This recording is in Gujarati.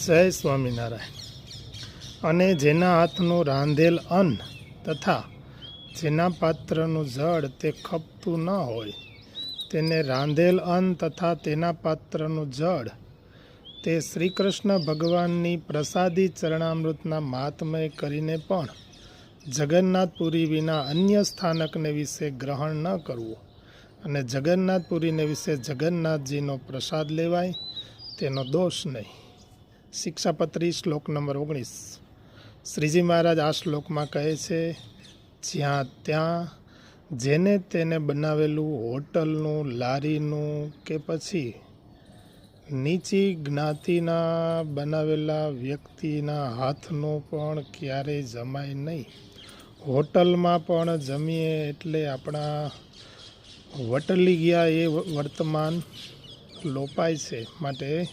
જય સ્વામિનારાયણ. અને જેના હાથનું રાંધેલ અન્ન તથા જેના પાત્રનું જળ તે ખપતું ન હોય તેને રાંધેલ અન્ન તથા તેના પાત્રનું જળ તે શ્રી કૃષ્ણ ભગવાનની પ્રસાદી ચરણામૃતના મહાત્મય કરીને પણ જગન્નાથપુરી વિના અન્ય સ્થાનકને વિશે ગ્રહણ ન કરવું અને જગન્નાથપુરીને વિશે જગન્નાથજીનો પ્રસાદ લેવાય તેનો દોષ નહીં. શિક્ષાપત્રી શ્લોક નંબર 19. શ્રીજી મહારાજ આ શ્લોકમાં કહે છે, જ્યાં ત્યાં જેને તેને બનાવેલું હોટલનું, લારીનું કે પછી નીચી જ્ઞાતિના બનાવેલા વ્યક્તિના હાથનું પણ ક્યારેય જમાય નહીં. હોટલમાં પણ જમીએ એટલે આપણા વટલી ગયા એ વર્તમાન લોપાય છે. માટે